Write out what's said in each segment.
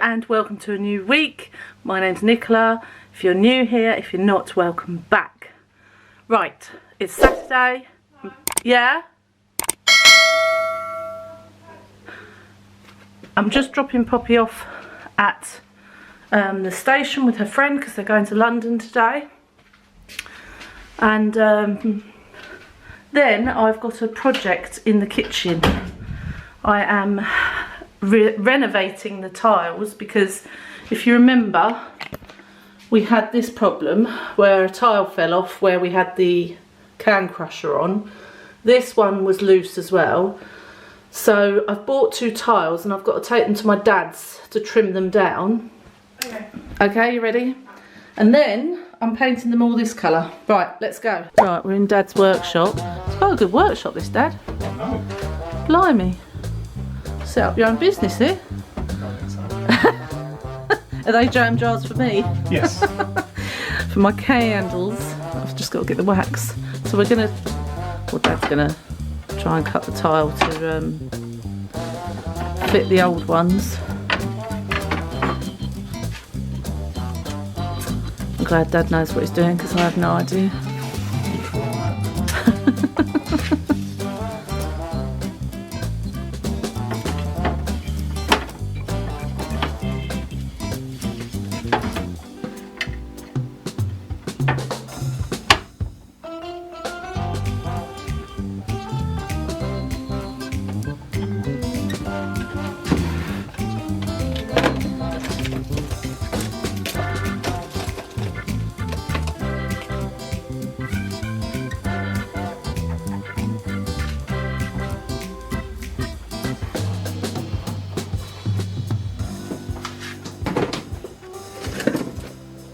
and welcome to a new week. My name's Nicola. If you're new here, if you're not, welcome back. Right, it's Saturday. Yeah? I'm just dropping Poppy off at the station with her friend because they're going to London today. And then I've got a project in the kitchen. I am renovating the tiles because if you remember, we had this problem where a tile fell off where we had the can crusher on. This one was loose as well. So I've bought 2 tiles and I've got to take them to my dad's to trim them down. Okay, you ready? And then I'm painting them all this colour. Right, let's go. Right, we're in Dad's workshop. It's quite a good workshop, this, Dad. Blimey. Set up your own business here. Are they jam jars for me? Yes. For my candles. I've just got to get the wax. So we're going to, well, Dad's going to try and cut the tile to fit the old ones. I'm glad Dad knows what he's doing because I have no idea.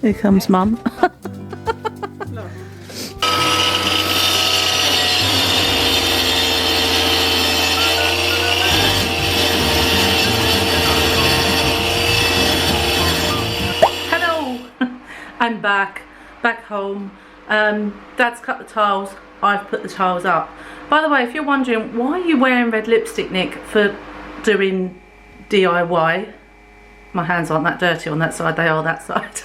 Here comes Mum. Hello! I'm back home. Dad's cut the tiles, I've put the tiles up. By the way, if you're wondering, why are you wearing red lipstick, Nick, for doing DIY? My hands aren't that dirty on that side, they are that side.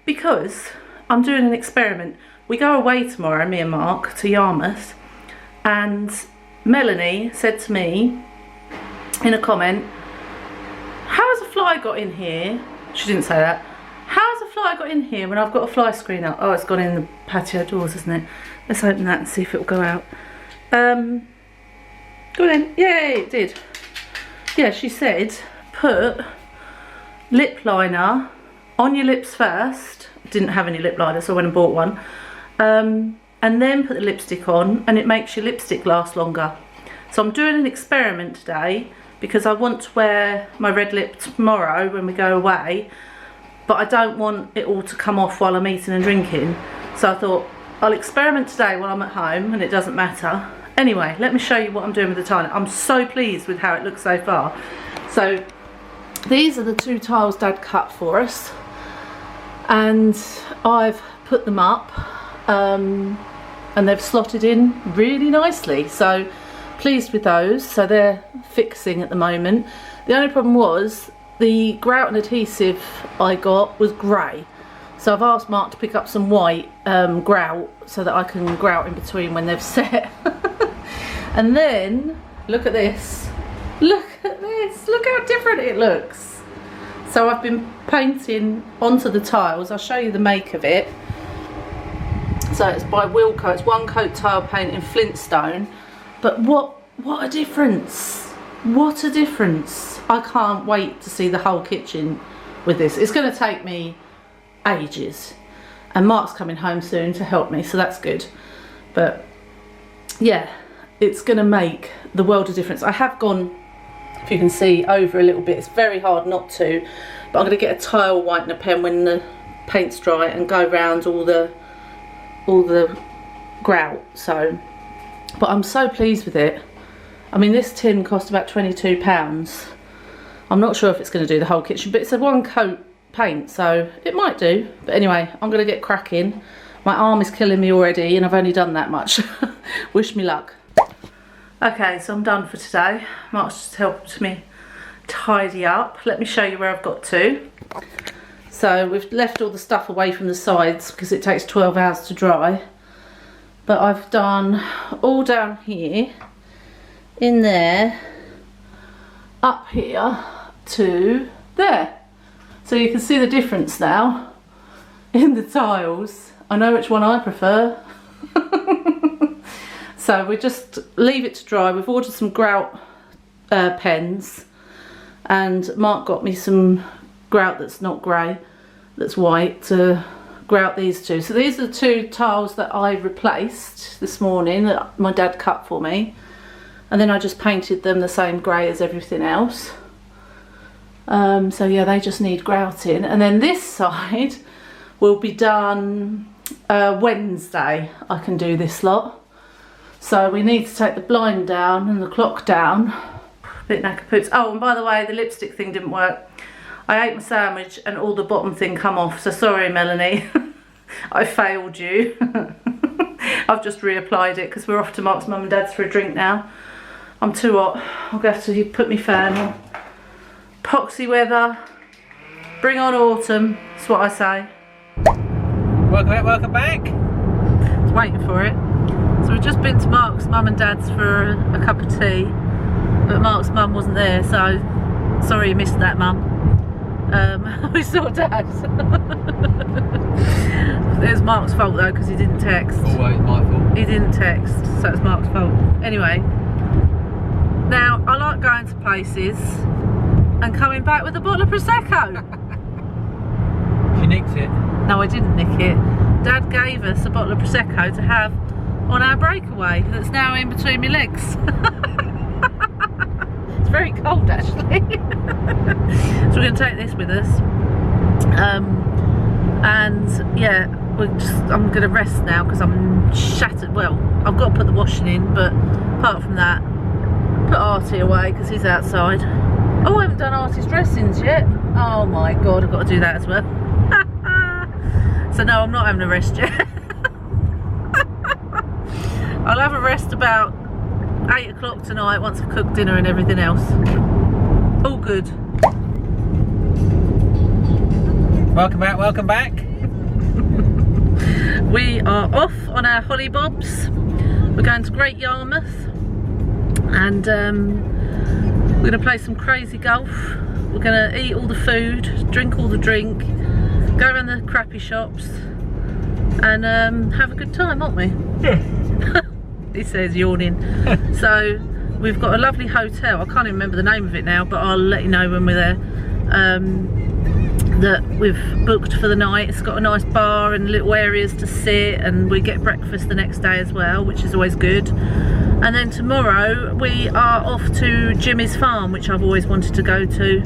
Because I'm doing an experiment. We go away tomorrow, me and Mark, to Yarmouth, and Melanie said to me in a comment, how has a fly got in here? She didn't say that. How has a fly got in here when I've got a fly screen up? Oh, it's gone in the patio doors, isn't it? Let's open that and see if it will go out. Go on in. Yay, it did. Yeah, she said, put lip liner on your lips first. Didn't have any lip liner, so I went and bought one. And then put the lipstick on, and it makes your lipstick last longer. So I'm doing an experiment today because I want to wear my red lip tomorrow when we go away, but I don't want it all to come off while I'm eating and drinking. So I thought I'll experiment today while I'm at home, and it doesn't matter. Anyway, let me show you what I'm doing with the tile. I'm so pleased with how it looks so far. So these are the 2 tiles Dad cut for us, and I've put them up and they've slotted in really nicely, so pleased with those. So they're fixing at the moment. The only problem was the grout and adhesive I got was grey, so I've asked Mark to pick up some white grout so that I can grout in between when they've set. And then look at this, look at this, look how different it looks. So I've been painting onto the tiles. I'll show you the make of it. So it's by Wilco. It's 1 coat tile paint in Flintstone. But what a difference. What a difference. I can't wait to see the whole kitchen with this. It's going to take me ages. And Mark's coming home soon to help me, so that's good. But yeah, it's going to make the world of difference. I have gone, if you can see, over a little bit. It's very hard not to, but I'm going to get a tile whitener pen when the paint's dry and go around all the grout. So, but I'm so pleased with it. I mean, this tin cost about £22. I'm not sure if it's going to do the whole kitchen, but it's a 1 coat paint, so it might do. But anyway, I'm going to get cracking. My arm is killing me already and I've only done that much. Wish me luck. Okay, so I'm done for today. Mark's just helped me tidy up. Let me show you where I've got to. So we've left all the stuff away from the sides because it takes 12 hours to dry. But I've done all down here, in there, up here to there. So you can see the difference now in the tiles. I know which one I prefer. So we just leave it to dry. We've ordered some grout pens, and Mark got me some grout that's not grey, that's white, to grout these two. So these are the two tiles that I replaced this morning that my dad cut for me, and then I just painted them the same grey as everything else. So yeah, they just need grouting, and then this side will be done Wednesday. I can do this lot. So we need to take the blind down and the clock down. Bit knackered poops. Oh, and by the way, the lipstick thing didn't work. I ate my sandwich and all the bottom thing come off, so sorry Melanie. I failed you. I've just reapplied it because we're off to Mark's mum and dad's for a drink now. I'm too hot. I'll have to put my fan on. Poxy weather. Bring on autumn. That's what I say. Welcome back. I was waiting for it. So we've just been to Mark's mum and dad's for a cup of tea, but Mark's mum wasn't there, so sorry you missed that, mum. We saw dad. It was Mark's fault though, because he didn't text. Always my fault. He didn't text, so it's Mark's fault. Anyway, now I like going to places and coming back with a bottle of Prosecco. She nicked it. No, I didn't nick it. Dad gave us a bottle of Prosecco to have on our breakaway that's now in between my legs. It's very cold actually. So we're going to take this with us. And yeah, I'm going to rest now because I'm shattered. Well, I've got to put the washing in, but apart from that, put Artie away because he's outside. Oh, I haven't done Artie's dressings yet. Oh my god, I've got to do that as well. So no, I'm not having a rest yet. I'll have a rest about 8 o'clock tonight once I've cooked dinner and everything else. All good. Welcome back. We are off on our hollybobs. We're going to Great Yarmouth, and we're going to play some crazy golf. We're going to eat all the food, drink all the drink, go around the crappy shops, and have a good time, aren't we? Yeah. He says, yawning. So we've got a lovely hotel. I can't even remember the name of it now, but I'll let you know when we're there. That we've booked for the night. It's got a nice bar and little areas to sit, and we get breakfast the next day as well, which is always good. And then tomorrow we are off to Jimmy's farm, which I've always wanted to go to.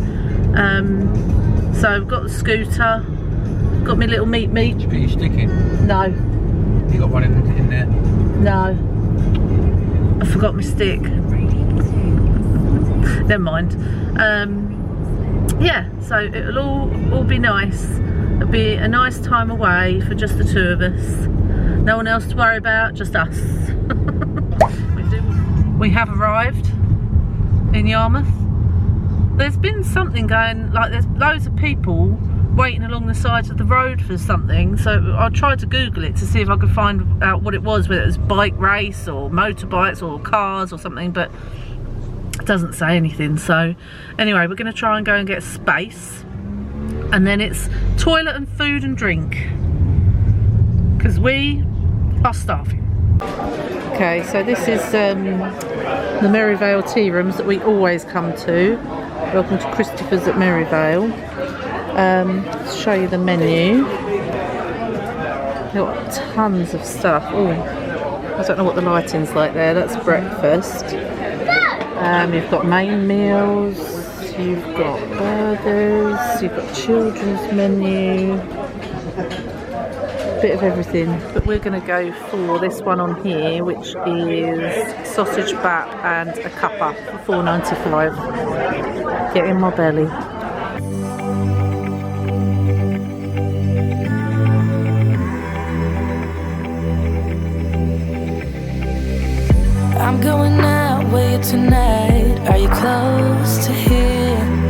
So I've got the scooter, got my little meat. Are you sticking? No. You got one in there? No. I forgot my stick. Never mind. Yeah, so it'll all be nice. It'll be a nice time away for just the two of us. No one else to worry about, just us. We have arrived in Yarmouth. There's been something going, like there's loads of people waiting along the sides of the road for something, so I tried to Google it to see if I could find out what it was, whether it was bike race or motorbikes or cars or something, but it doesn't say anything. So anyway, we're going to try and go and get space, and then it's toilet and food and drink because we are starving. Okay, so this is the Merivale tea rooms that we always come to. Welcome to Christopher's at Merivale. Let's show you the menu. They've got tons of stuff. Oh, I don't know what the lighting's like there. That's breakfast. You've got main meals, you've got burgers, you've got children's menu, bit of everything. But we're going to go for this one on here, which is sausage bap and a cuppa for $4.95. Get in my belly. I'm going out with you tonight. Are you close to here?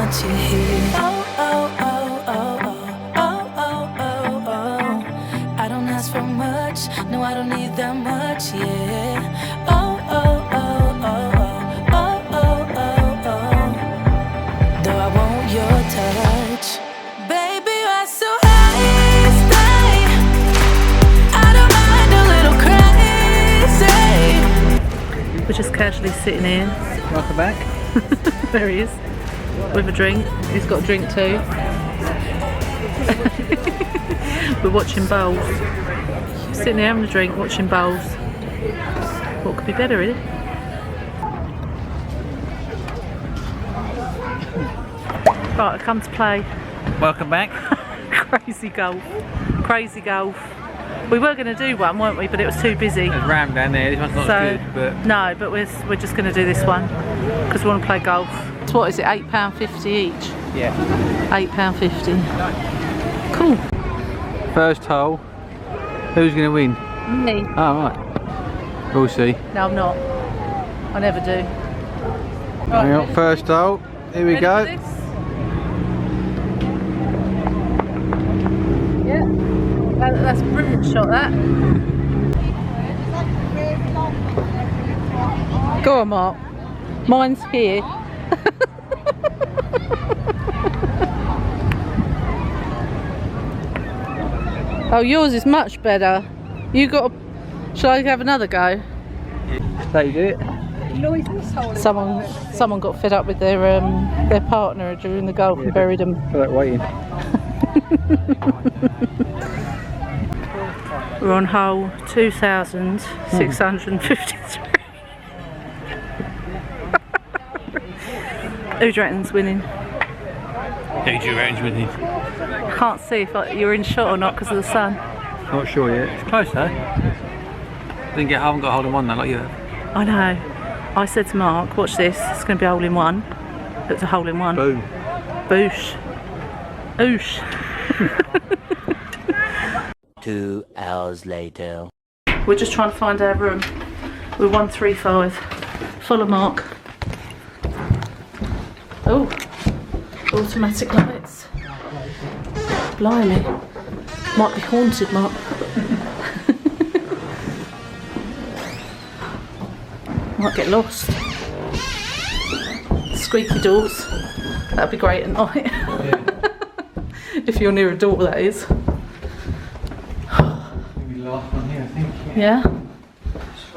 want you here. Oh, oh, oh, oh, oh, oh, oh, oh, oh. I don't ask for much, no, I don't need that much, yeah. Oh, oh, oh, oh, oh, oh, oh, oh. Though I want your touch, baby, you're so high, stay. I don't mind a little crazy. We're just casually sitting here. Welcome back. There he is, with a drink. He's got a drink too. We're watching bowls. Sitting there having a drink, watching bowls. What could be better, really? Right, I come to play. Welcome back. Crazy golf. Crazy golf. We were going to do one, weren't we? But it was too busy. There's Ram down there. This one's not as good, but no, but we're just going to do this one because we want to play golf. So what is it? £8.50 each. yeah. £8.50. Cool. First hole. Who's going to win? Me. Oh, right. We'll see. No, I'm not. I never do. Hang on, first hole. Here we Ready go. for this? Yeah. That's a brilliant shot, that. Go on, Mark. Mine's here. Oh, yours is much better. You got a... Shall I have another go? They do it. Someone got fed up with their partner during the golf and buried them. I feel like waiting. We're on hole 2,653. Who do you reckon's winning? Who do you reckon's winning? I can't see if you're in shot or not because of the sun. Not sure yet. It's close though. I haven't got a hold of one though, like you have. I know. I said to Mark, watch this, it's going to be a hole in one. It's a hole in one. Boom. Boosh. Oosh. 2 hours later. We're just trying to find our room. We're 135. Follow Mark. Oh, automatic lights. Blimey. Might be haunted, Mark. Might get lost. Squeaky doors. That'd be great at night. Yeah. If you're near a door, that is. Maybe the last one here, I think. Yeah.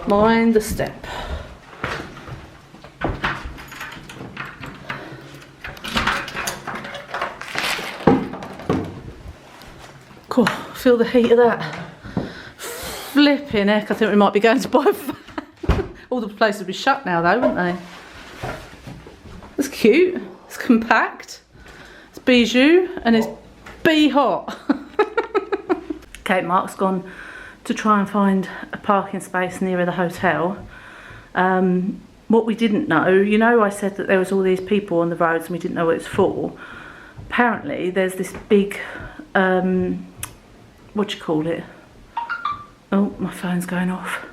Mind the step. Cool. Feel the heat of that. Flipping heck, I think we might be going to buy a fan. All the places would be shut now though, wouldn't they? It's cute. It's compact. It's bijou and it's bee hot. Okay, Mark's gone to try and find a parking space nearer the hotel. What we didn't know, you know, I said that there was all these people on the roads and we didn't know what it's for. Apparently there's this big, what do you call it? Oh, my phone's going off.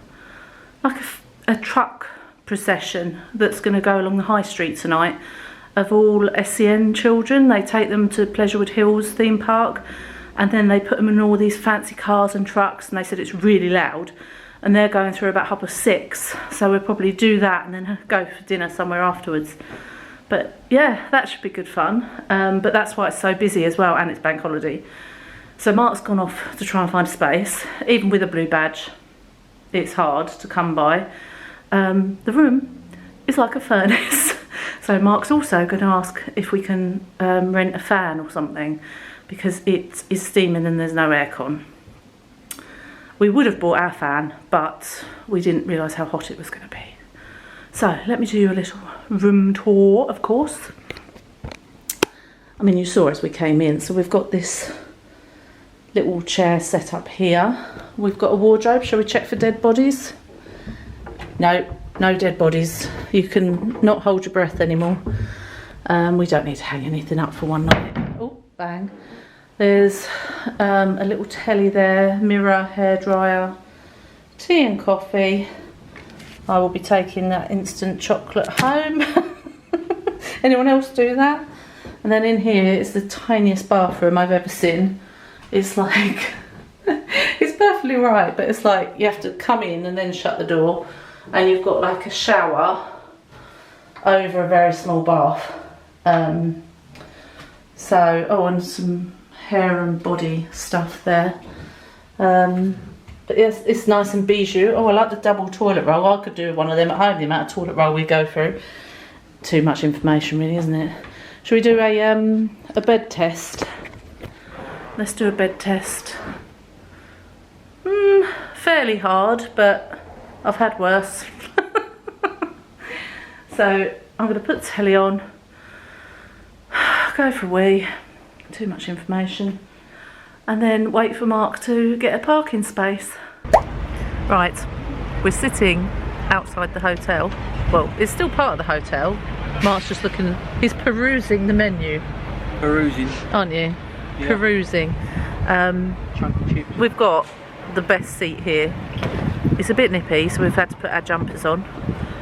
Like a truck procession that's going to go along the high street tonight of all SEN children. They take them to Pleasurewood Hills theme park and then they put them in all these fancy cars and trucks, and they said it's really loud, and they're going through about 6:30, so we'll probably do that and then go for dinner somewhere afterwards. But yeah, that should be good fun. But that's why it's so busy as well, and it's bank holiday. So Mark's gone off to try and find a space. Even with a blue badge, it's hard to come by. The room is like a furnace. So Mark's also going to ask if we can rent a fan or something, because it is steaming and there's no aircon. We would have bought our fan, but we didn't realise how hot it was going to be. So let me do you a little room tour, of course. I mean, you saw as we came in, so we've got this little chair set up here. We've got a wardrobe. Shall we check for dead bodies? No, no dead bodies. You can not hold your breath anymore. We don't need to hang anything up for one night. Oh, bang. There's a little telly there, mirror, hairdryer, tea and coffee. I will be taking that instant chocolate home. Anyone else do that? And then in here, it's the tiniest bathroom I've ever seen. It's like, it's perfectly right, but it's like you have to come in and then shut the door, and you've got like a shower over a very small bath. So, oh, and some hair and body stuff there. But yes, it's nice and bijou. Oh, I like the double toilet roll. I could do one of them at home, the amount of toilet roll we go through. Too much information really, isn't it? Shall we do a bed test? Let's do a bed test. Fairly hard, but I've had worse. So I'm going to put the telly on, go for a wee, too much information, and then wait for Mark to get a parking space. Right, we're sitting outside the hotel. Well, it's still part of the hotel. Mark's just looking, he's perusing the menu. Perusing. Aren't you? Yeah. Perusing. Chunky chips. We've got the best seat here. It's a bit nippy, so we've had to put our jumpers on.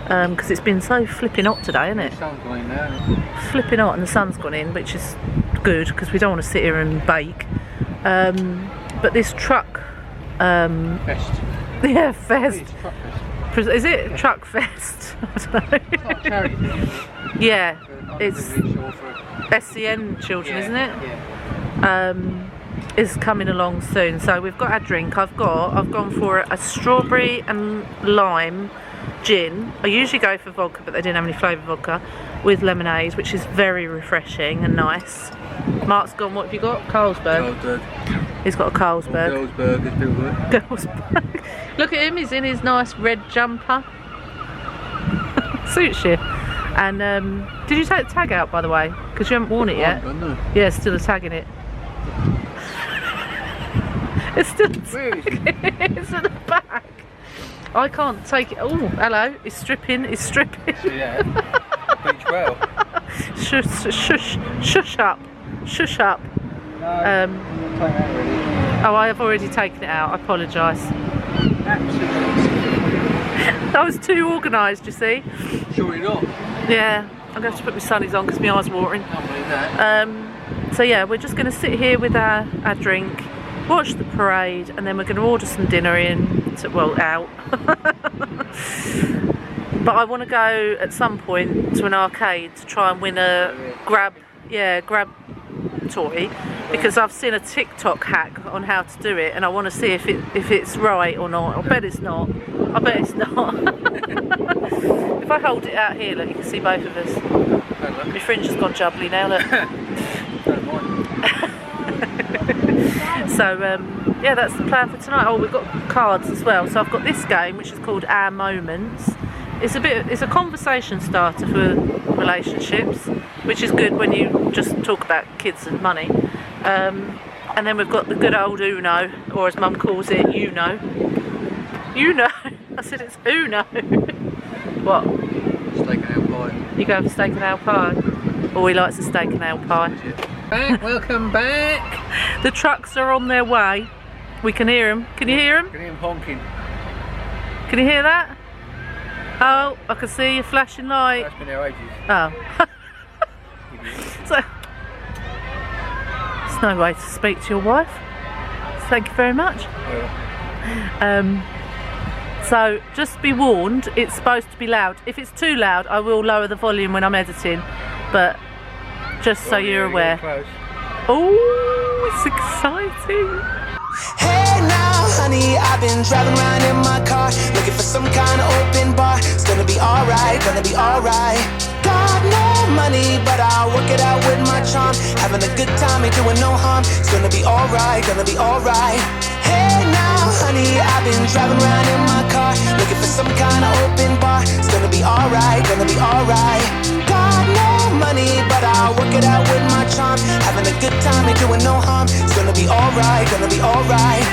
Because it's been so flipping hot today, isn't it? The sun's gone in now. Flipping hot, and the sun's gone in, which is good because we don't want to sit here and bake. But this truck, Fest. yeah, fest. It's truck fest. Is it truck fest? I don't know. It's like a charity thing. Yeah, For it's underprivileged or for- SCN children, Yeah, isn't it? Yeah. Is coming along soon. So we've got our drink. I've gone for a strawberry and lime gin. I usually go for vodka, but they didn't have any flavoured vodka, with lemonade, which is very refreshing and nice. Mark's gone, what have you got? Carlsberg. Carlsberg. He's got a Carlsberg. Carlsberg is people good. Carlsberg. Look at him, he's in his nice red jumper. Suits you. And did you take the tag out, by the way? Because you haven't worn it yet. No. Yeah, still a tag in it. It's still a Where is tag. It's at the back. I can't take it. Oh, hello. It's stripping. It's stripping. Yeah. Beach well. Shush up. Shush up. No, I'm not taking that already. Oh, I have already taken it out. I apologise. Absolutely. I was too organised, you see. Surely not. Yeah. I'm going to have to put my sunnies on because my eyes are watering. Can't believe that. So yeah, we're just going to sit here with our drink, watch the parade, and then we're going to order some dinner out. But I want to go at some point to an arcade to try and win a grab toy, because I've seen a TikTok hack on how to do it, and I want to see if it's right or not. I bet it's not. I bet it's not. If I hold it out here, look, you can see both of us. My fringe has gone jubbly now, look. Don't mind. So yeah, that's the plan for tonight. Oh, we've got cards as well. So I've got this game which is called Our Moments. It's a conversation starter for relationships, which is good when you just talk about kids and money. And then we've got the good old Uno, or as Mum calls it, Uno. Uno. I said it's Uno. What? Steak and ale pie. You go for steak and ale pie? Oh, he likes a steak and ale pie. Back, welcome back. The trucks are on their way. We can hear them. Can you hear them? Can hear him honking. Can you hear that? Oh, I can see you flashing light. That's been there ages. Oh. So, there's no way to speak to your wife. Thank you very much. So, just be warned, it's supposed to be loud. If it's too loud, I will lower the volume when I'm editing. But, just so you're aware. Oh, it's exciting. Hey now, honey, I've been driving around in my car, looking for some kind of open bar. It's gonna be alright, gonna be alright. Got no money, but I'll work it out with my charm. Having a good time, ain't doing no harm. It's gonna be alright, gonna be alright. Hey now, honey, I've been driving around in my car, looking for some kind of open bar. It's gonna be alright, gonna be alright. Got no money, but I'll work it out with my charm. Having a good time, ain't doing no harm. It's gonna be alright, gonna be alright.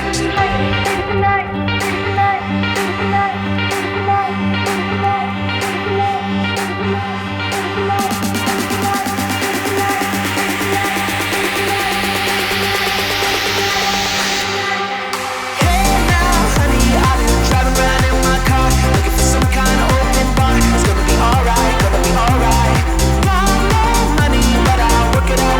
Work it out.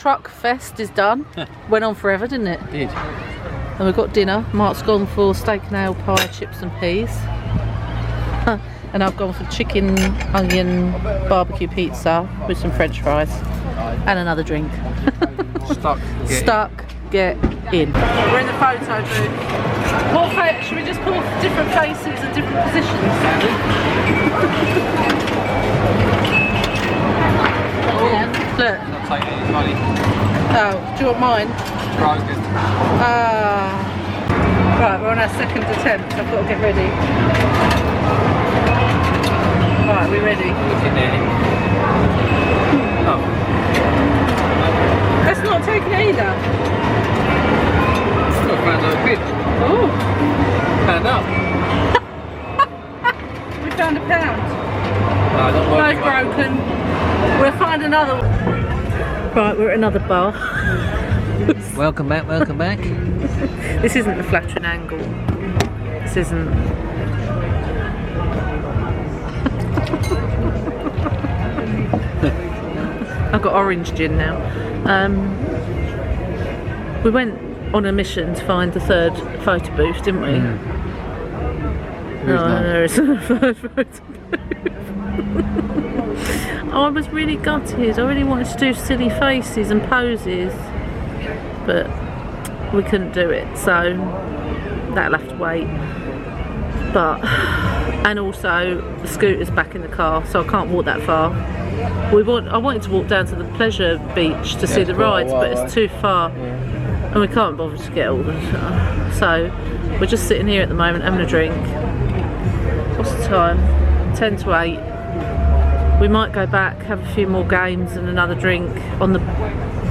truck fest is done. Went on forever, didn't it? It did. And we've got dinner. Mark's gone for steak and ale pie, chips and peas. And I've gone for chicken, onion, barbecue pizza with some French fries. And another drink. Stuck, get in. We're in the photo booth. What should we just call different faces and different positions? Look. Not taking any money. Oh, do you want mine? Broken. Right, we're on our second attempt. I've got to get ready. Right, we're ready. Oh. That's not taking it either. Not found a bit. Oh. Found up. We found a pound. No, not Both broken. We'll find another one. Right, we're at another bar. Welcome back, welcome back. This isn't the flattering angle. This isn't. I've got orange gin now. We went on a mission to find the third photo booth, didn't we? There is a third photo booth. I was really gutted. I really wanted to do silly faces and poses, but we couldn't do it, so that'll have to wait. But, and also the scooter's back in the car, so I can't walk that far. I wanted to walk down to the pleasure beach to see the rides, but it's too far, and we can't bother to get all the stuff. So we're just sitting here at the moment having a drink. What's the time? 10 to 8. We might go back, have a few more games and another drink on the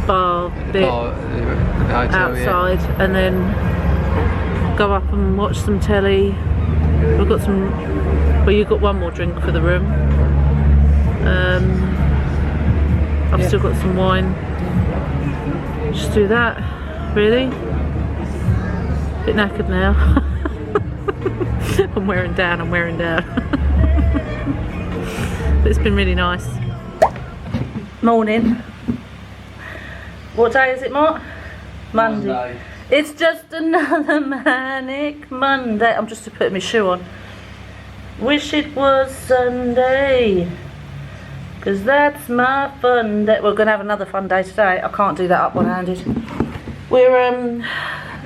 bar bit outside, and then go up and watch some telly. We've got some. Well, you've got one more drink for the room. I've still got some wine. Just do that, really. Bit knackered now. I'm wearing down. But it's been really nice. Morning. What day is it, Mark? Monday. It's just another manic Monday. I'm just putting my shoe on. Wish it was Sunday, 'cause that's my fun day. We're going to have another fun day today. I can't do that up one-handed. We're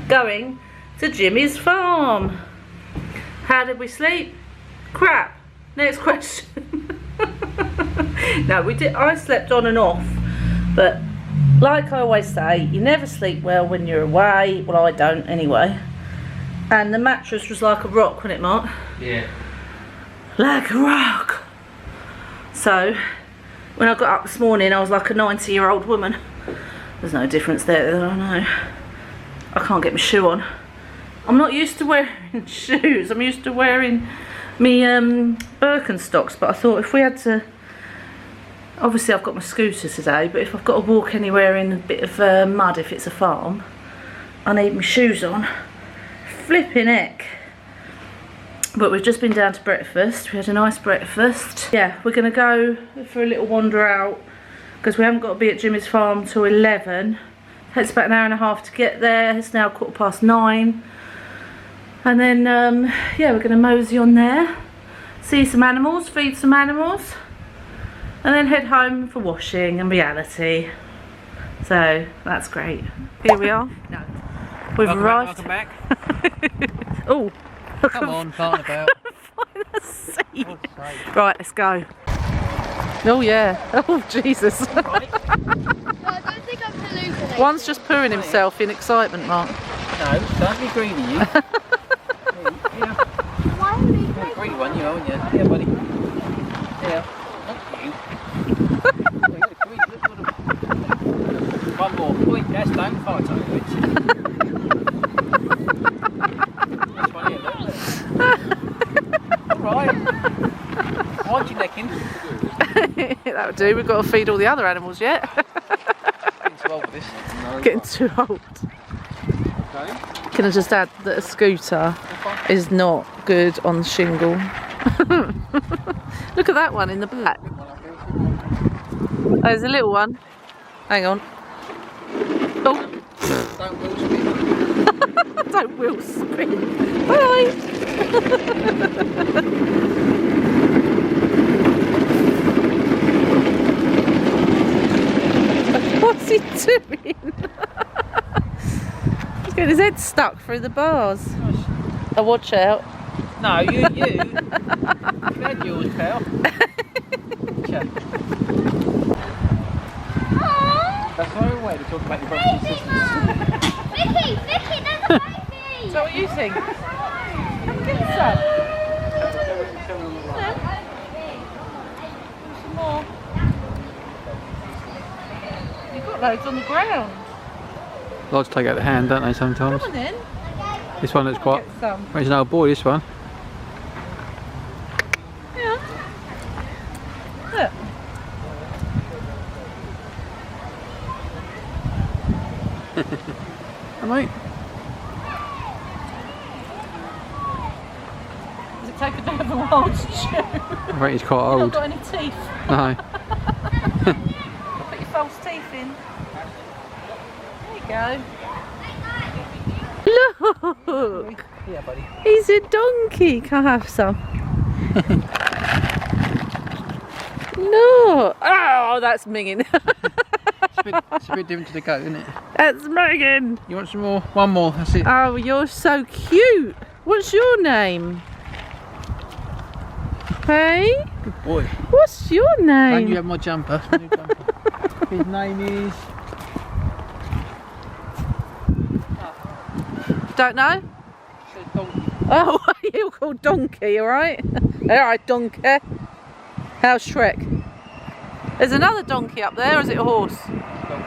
going to Jimmy's farm. How did we sleep? Crap. Next question. No, we did. I slept on and off, but like I always say, you never sleep well when you're away. Well, I don't anyway. And the mattress was like a rock, wasn't it, Mark? Yeah. Like a rock. So when I got up this morning, I was like a 90-year-old woman. There's no difference there, I know. I can't get my shoe on. I'm not used to wearing shoes. I'm used to wearing me Birkenstocks, but I thought if we had to, obviously I've got my scooter today, but if I've got to walk anywhere in a bit of mud, if it's a farm, I need my shoes on. Flipping heck. But we've just been down to breakfast. We had a nice breakfast. Yeah, we're going to go for a little wander out, because we haven't got to be at Jimmy's farm till 11. It takes about an hour and a half to get there. It's now 9:15. And then, yeah, we're going to mosey on there, see some animals, feed some animals, and then head home for washing and reality. So, that's great. Here we are. No. We've arrived. Welcome back. Oh. Come on, part about. Find a seat. Right, let's go. Oh, yeah. Oh, Jesus. No, I don't think I'm hallucinating. One's just pooing himself in excitement, Mark. No, don't be greedy, you. Yeah. Why are we You're a greedy one, you, aren't you? Yeah, buddy. Yeah. Not you. One more point, that's don't fight over it. That's funny, isn't it? Alright. Why'd you necking? That'll do. We've got to feed all the other animals yet. Getting too old for this. No, Getting too old. Okay. Can I just add that a scooter is not good on shingle? Look at that one in the back. Oh, there's a little one. Hang on. Oh. Don't wheel spin. Bye. What's he doing? He's getting his head stuck through the bars. Oh, watch out. No, you. Had yours, pal. That's the only way to talk about your brothers and sisters. Vicky, there's a baby! So what you think? Get some. Some more. You've got loads on the ground. Lots take out the hand, don't they, sometimes? Come on then. This one looks quite... Get some. Well, he's an old boy, this one. Yeah. Look. Mate. Does it take a bit of a while to chew? I think he's quite You've old. not got any teeth. No. Put your false teeth in. There you go. Look! Yeah, buddy. He's a donkey. Can I have some? No! Oh, that's minging. It's a bit different to the goat, isn't it? That's minging. You want some more? One more, that's it. Oh, you're so cute. What's your name? Hey? Good boy. What's your And name? you have my jumper. My new jumper. His name is... Don't know? Oh, you're called Donkey, alright? Alright, Donkey. How's Shrek? There's another donkey up there, or is it a horse?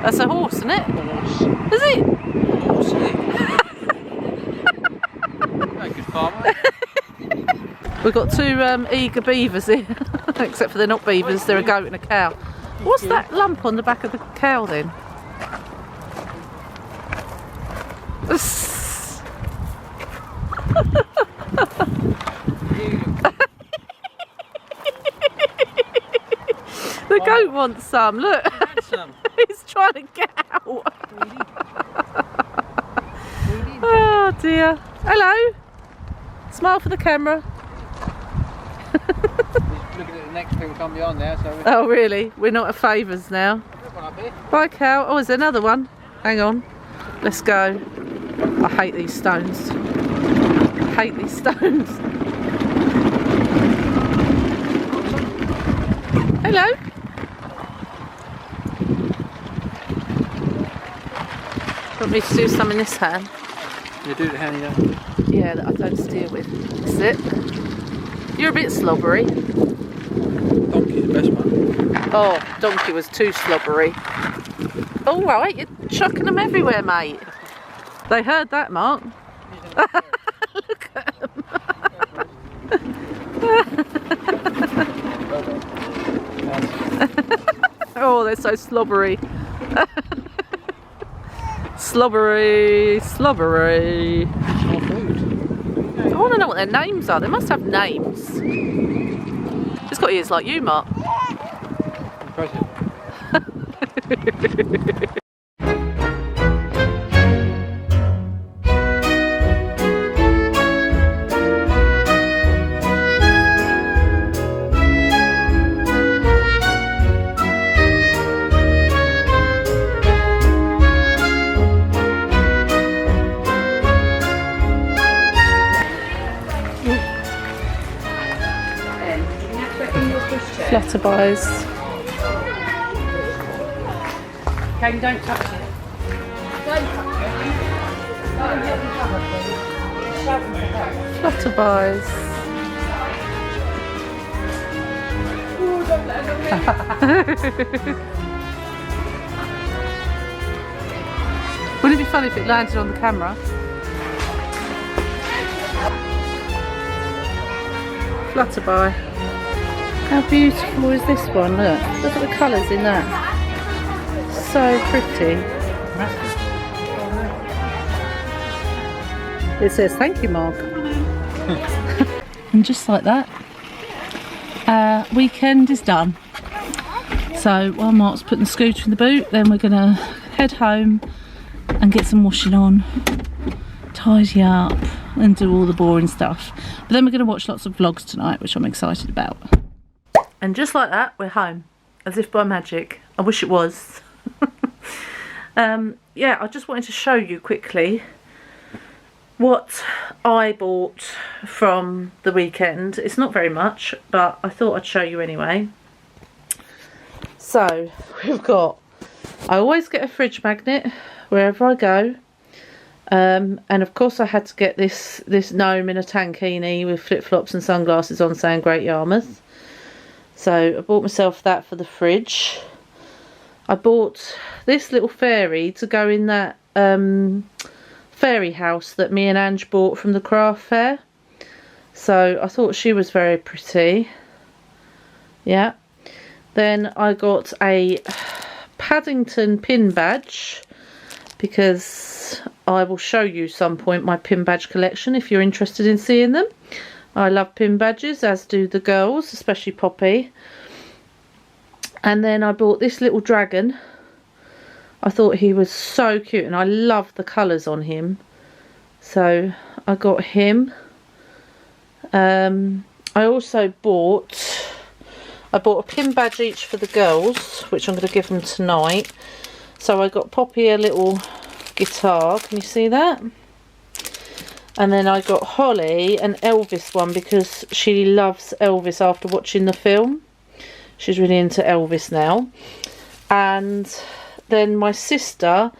That's a horse, isn't it? Horse. Is it? Horse, isn't it? Very good farmer. We've got two eager beavers here. Except for they're not beavers, they're a goat and a cow. What's that lump on the back of the cow then? The goat wants some, look. He's trying to get out. Oh dear. Hello. Smile for the camera. Looking at the next people come beyond there, so... Oh really? We're not at favours now. One up here. Bye cow. Oh, there's another one. Hang on. Let's go. I hate these stones. I hate these stones. Hello. Want me to do some in this hand? You do the hand, yeah. Yeah, that I don't steer with. That's it. You're a bit slobbery. Donkey's the best one. Oh, donkey was too slobbery. All right, you're chucking them everywhere, mate. They heard that, Mark. Look at them. Oh, they're so slobbery. Slobbery, slobbery. More food. I want to know what their names are. They must have names. It's got ears like you, Mark. Impressive. Flutterbys. Okay, don't touch it. Don't touch it. Flutterbys. Wouldn't it be funny if it landed on the camera? Flutterby. How beautiful is this one? Look at the colours in that. So pretty. It says thank you, Mark. And just like that, weekend is done. So while Mark's putting the scooter in the boot, then we're going to head home and get some washing on, tidy up and do all the boring stuff. But then we're going to watch lots of vlogs tonight, which I'm excited about. And just like that, we're home, as if by magic. I wish it was. Yeah, I just wanted to show you quickly what I bought from the weekend. It's not very much, but I thought I'd show you anyway. So we've got, I always get a fridge magnet wherever I go, and of course I had to get this gnome in a tankini with flip-flops and sunglasses on saying Great Yarmouth. So I bought myself that for the fridge. I bought this little fairy to go in that fairy house that me and Ange bought from the craft fair. So I thought she was very pretty. Yeah. Then I got a Paddington pin badge, because I will show you some point my pin badge collection if you're interested in seeing them. I love pin badges, as do the girls, especially Poppy. And then I bought this little dragon. I thought he was so cute and I love the colours on him. So I got him. I also bought a pin badge each for the girls, which I'm going to give them tonight. So I got Poppy a little guitar, can you see that? And then I got Holly an Elvis one, because she loves Elvis after watching the film. She's really into Elvis now. And then my sister,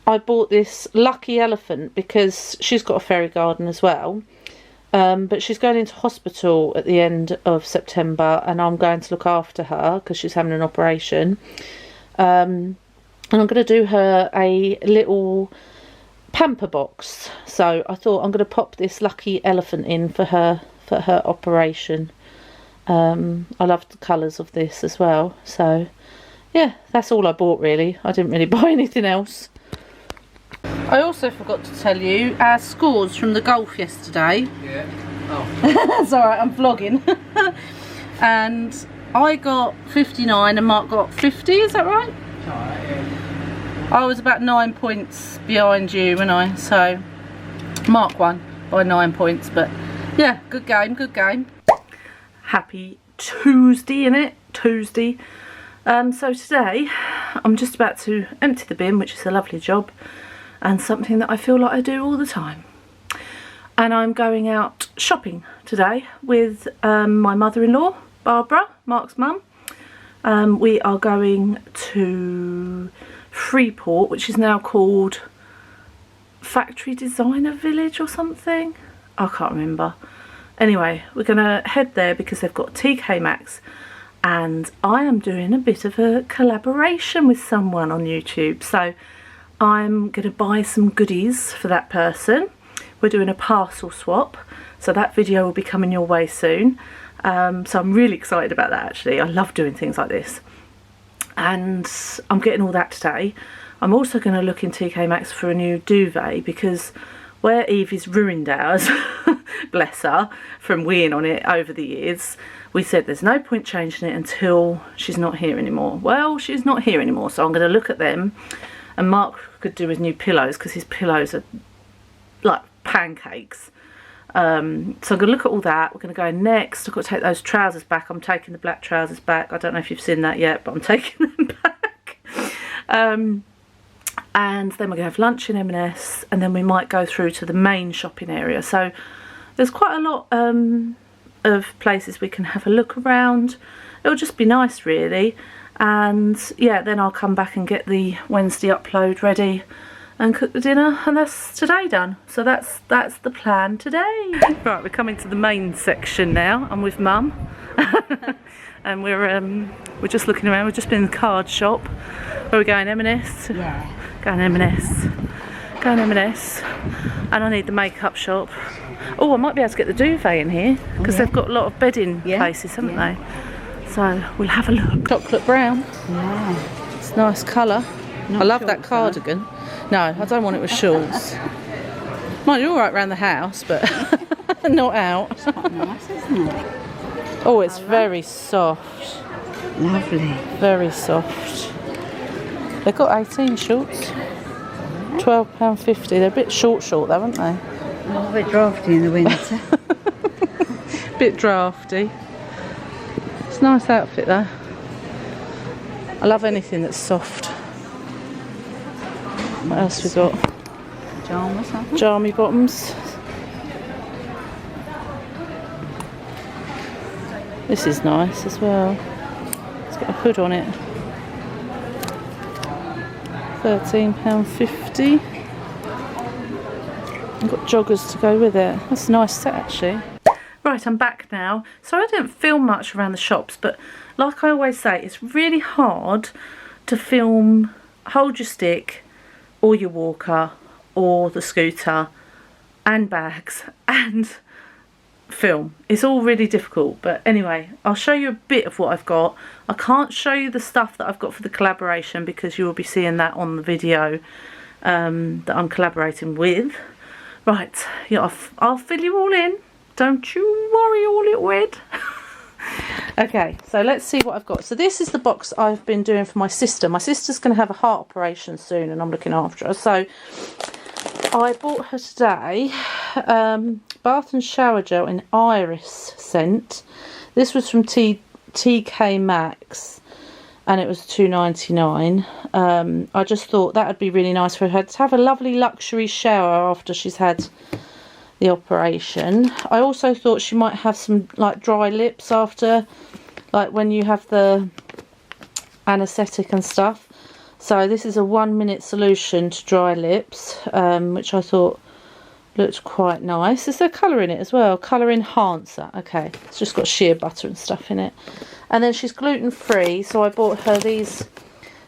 I bought this lucky elephant because she's got a fairy garden as well. But she's going into hospital at the end of September, and I'm going to look after her because she's having an operation. And I'm going to do her a little pamper box. So I thought I'm going to pop this lucky elephant in for her operation. I love the colours of this as well. So yeah, that's all I bought really. I didn't really buy anything else. I also forgot to tell you our scores from the golf yesterday. Yeah. Oh. It's alright, I'm vlogging. And I got 59 and Mark got 50, is that right? Alright, yeah. I was about 9 points behind you, wasn't I? So Mark won by 9 points, but yeah, good game, good game. Happy Tuesday, innit? Tuesday. So today I'm just about to empty the bin, which is a lovely job and something that I feel like I do all the time. And I'm going out shopping today with my mother-in-law, Barbara, Mark's mum. We are going to Freeport, which is now called Factory Designer Village or something. I can't remember. Anyway, we're going to head there because they've got TK Maxx, and I am doing a bit of a collaboration with someone on YouTube. So I'm going to buy some goodies for that person. We're doing a parcel swap, so that video will be coming your way soon. So I'm really excited about that actually. I love doing things like this. And I'm getting all that today. I'm also going to look in TK Maxx for a new duvet, because where Evie's ruined ours, bless her, from weeing on it over the years, we said there's no point changing it until she's not here anymore. Well, she's not here anymore, so I'm going to look at them. And Mark could do with new pillows, because his pillows are like pancakes. So I'm going to look at all that. We're going to go next. I've got to take those trousers back. I'm taking the black trousers back. I don't know if you've seen that yet, but I'm taking them back. And then we're going to have lunch in M&S, and then we might go through to the main shopping area. So there's quite a lot of places we can have a look around. It'll just be nice really. And yeah, then I'll come back and get the Wednesday upload ready and cook the dinner, and that's today done. So that's the plan today. Right, we're coming to the main section now. I'm with Mum. And we're just looking around. We've just been in the card shop. Where are we going? M&S? Yeah. Going M&S. Going M&S. And I need the makeup shop. Oh, I might be able to get the duvet in here, because they've got a lot of bedding places, haven't they? So we'll have a look. Chocolate brown. Yeah. It's a nice colour. I love that cardigan. No, I don't want it with shorts. Might be alright around the house, but not out. It's quite nice, isn't it? Oh, it's very soft. Lovely. Very soft. They've got 18 shorts. £12.50. They're a bit short though, aren't they? It's a bit drafty in the winter. Bit drafty. It's a nice outfit though. I love anything that's soft. What else we got? Pyjamas, haven't we? Jammy bottoms. This is nice as well. It's got a hood on it. £13.50. I've got joggers to go with it. That's a nice set actually. Right, I'm back now. So I didn't film much around the shops, but like I always say, it's really hard to film, hold your stick or your walker or the scooter and bags and film. It's all really difficult, but anyway, I'll show you a bit of what I've got. I can't show you the stuff that I've got for the collaboration because you will be seeing that on the video that I'm collaborating with. Right, yeah, I'll fill you all in. Don't you worry, all little head. Okay, so let's see what I've got. So this is the box I've been doing for my sister. My sister's going to have a heart operation soon and I'm looking after her. So I bought her today bath and shower gel in Iris scent. This was from TK Maxx and it was $2.99. I just thought that would be really nice for her to have a lovely luxury shower after she's had the operation. I also thought she might have some like dry lips after, like when you have the anaesthetic and stuff. So this is a 1-minute solution to dry lips, which I thought looked quite nice. Is there colour in it as well? Colour enhancer. Okay, it's just got shea butter and stuff in it. And then she's gluten free, so I bought her these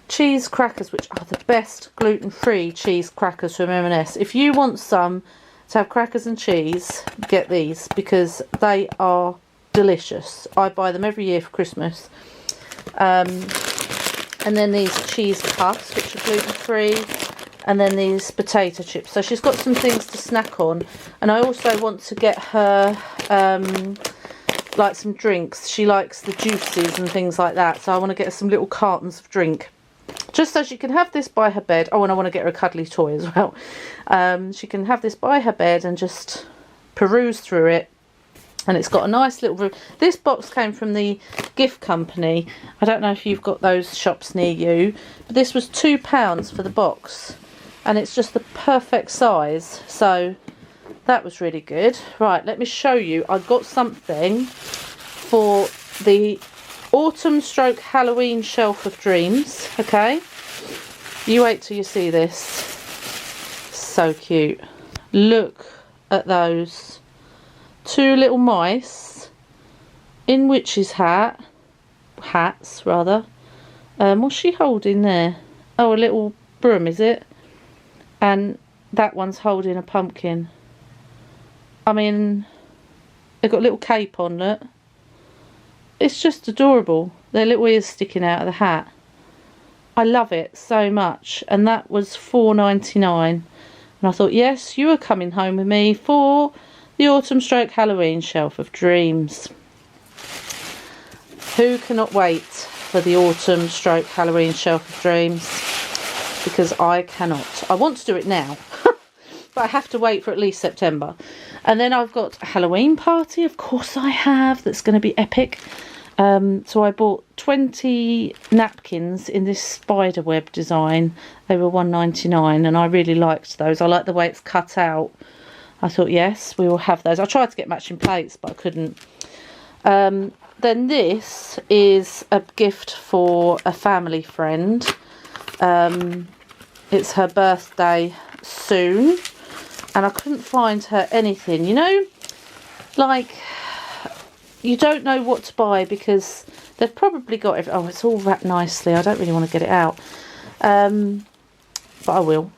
cheese crackers, which are the best gluten free cheese crackers from M&S. If you want some to have crackers and cheese, get these because they are delicious. I buy them every year for Christmas. And then these cheese puffs, which are gluten free, and then these potato chips. So she's got some things to snack on. And I also want to get her like some drinks. She likes the juices and things like that, so I want to get her some little cartons of drink. Just so she can have this by her bed. Oh, and I want to get her a cuddly toy as well. She can have this by her bed and just peruse through it. And it's got a nice little room. This box came from the gift company. I don't know if you've got those shops near you. But this was £2 for the box. And it's just the perfect size. So that was really good. Right, let me show you. I got something for the autumn / Halloween shelf of dreams. Okay, you wait till you see this. So cute. Look at those 2 little mice in witch's hats rather. What's she holding there? Oh, a little broom, is it? And that one's holding a pumpkin. I mean, they've got a little cape on, look. It's just adorable. Their little ears sticking out of the hat. I love it so much. And that was $4.99. And I thought, yes, you are coming home with me for the autumn / Halloween shelf of dreams. Who cannot wait for the autumn / Halloween shelf of dreams? Because I cannot. I want to do it now. But I have to wait for at least September. And then I've got a Halloween party, of course I have, that's going to be epic. So I bought 20 napkins in this spider web design. They were $1.99 and I really liked those. I like the way it's cut out. I thought, yes, we will have those. I tried to get matching plates, but I couldn't. Then this is a gift for a family friend. It's her birthday soon. And I couldn't find her anything, you know, like, you don't know what to buy because they've probably got everything. Oh, it's all wrapped nicely. I don't really want to get it out, but I will.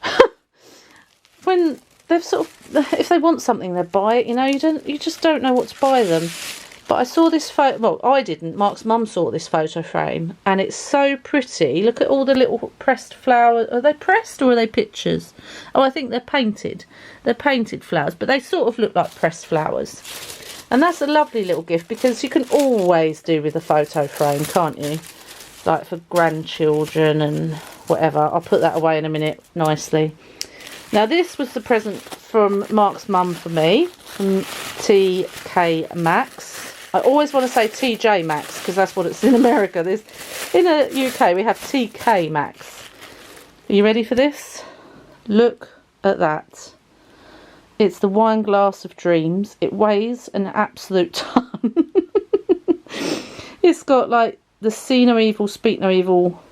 When they've sort of, if they want something, they buy it. You know, you just don't know what to buy them. But I saw this photo. Well, I didn't. Mark's mum saw this photo frame, and it's so pretty. Look at all the little pressed flowers. Are they pressed or are they pictures? Oh, I think they're painted. They're painted flowers, but they sort of look like pressed flowers. And that's a lovely little gift because you can always do with a photo frame, can't you? Like for grandchildren and whatever. I'll put that away in a minute nicely. Now this was the present from Mark's mum for me, from TK Maxx. I always want to say TJ Maxx because that's what it's in America. In the UK we have TK Maxx. Are you ready for this? Look at that. It's the wine glass of dreams. It weighs an absolute ton. It's got like the see no evil, speak no evil,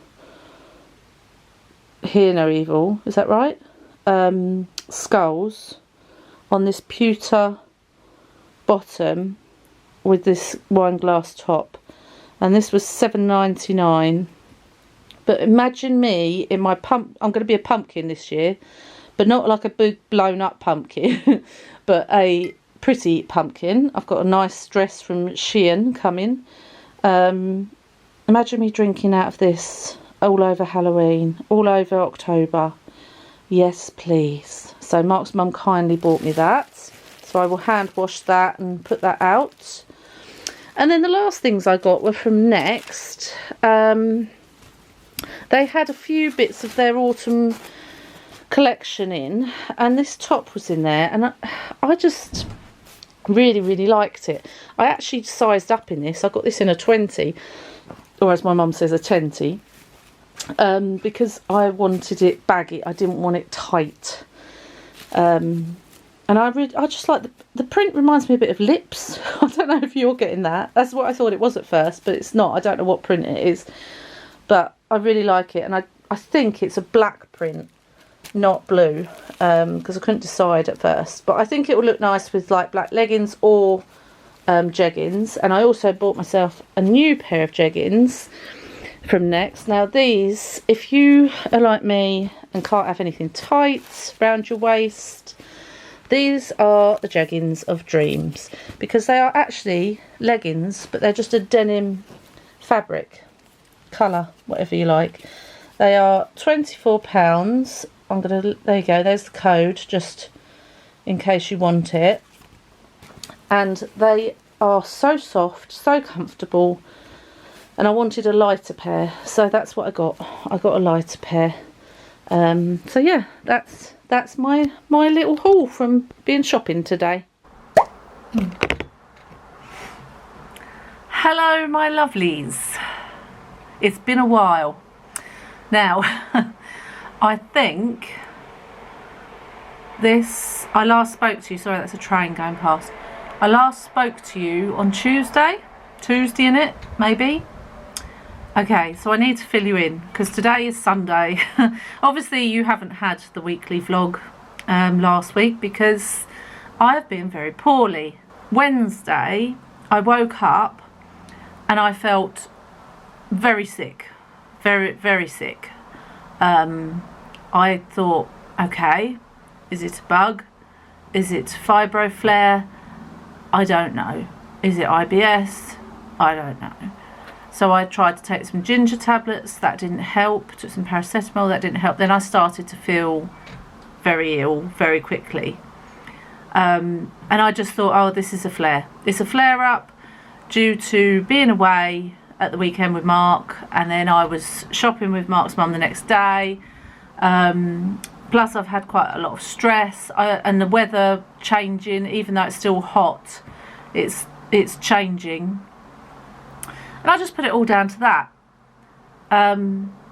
hear no evil. Is that right? Skulls on this pewter bottom with this wine glass top, and this was $7.99. But imagine me in my I'm going to be a pumpkin this year, but not like a big blown up pumpkin, but a pretty pumpkin. I've got a nice dress from Shein coming. Imagine me drinking out of this all over Halloween, all over October. Yes, please. So Mark's mum kindly bought me that. So I will hand wash that and put that out. And then the last things I got were from Next. They had a few bits of their autumn collection in, and this top was in there, and I just really liked it. I actually sized up in this. I got this in a 20, or as my mum says, a 20, because I wanted it baggy. I didn't want it tight. And I just like the print. Reminds me a bit of Lips. I don't know if you're getting that. That's what I thought it was at first, but it's not. I don't know what print it is, but I really like it, and I think it's a black print, not blue, because I couldn't decide at first. But I think it will look nice with like black leggings or jeggings. And I also bought myself a new pair of jeggings from Next. Now these, if you are like me and can't have anything tight around your waist, these are the jeggings of dreams, because they are actually leggings, but they're just a denim fabric, colour, whatever you like. They are £24. There you go, there's the code, just in case you want it. And they are so soft, so comfortable, and I wanted a lighter pair, so that's what I got. I got a lighter pair. So yeah, that's my little haul from being shopping today. Hello my lovelies, it's been a while now. I think I last spoke to you, sorry that's a train going past. I last spoke to you on Tuesday in it, maybe. Okay, so I need to fill you in because today is Sunday. Obviously you haven't had the weekly vlog last week because I have been very poorly. Wednesday I woke up and I felt very sick, very sick. I thought, okay, is it a bug? Is it fibro flare? I don't know. Is it IBS? I don't know. So I tried to take some ginger tablets, that didn't help. Took some paracetamol, that didn't help. Then I started to feel very ill very quickly. And I just thought, oh, this is a flare. It's a flare up due to being away at the weekend with Mark, and then I was shopping with Mark's mum the next day. Plus I've had quite a lot of stress, and the weather changing, even though it's still hot, it's changing. And I just put it all down to that.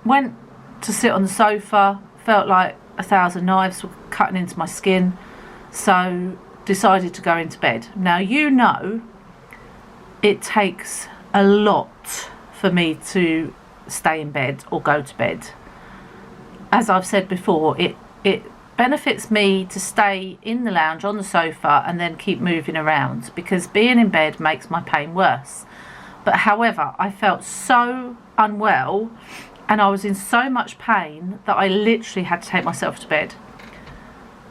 Went to sit on the sofa, felt like 1,000 knives were cutting into my skin, so decided to go into bed. Now you know it takes a lot for me to stay in bed or go to bed. As I've said before, it benefits me to stay in the lounge on the sofa and then keep moving around, because being in bed makes my pain worse. But however, I felt so unwell and I was in so much pain that I literally had to take myself to bed.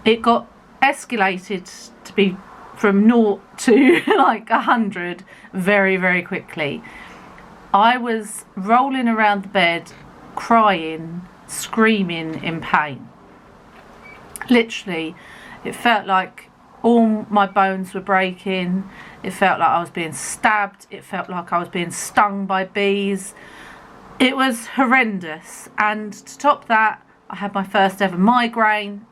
It got escalated to be from 0 to like 100 very quickly. I was rolling around the bed, crying, screaming in pain. Literally, it felt like all my bones were breaking. It felt like I was being stabbed. It felt like I was being stung by bees. It was horrendous. And to top that, I had my first ever migraine.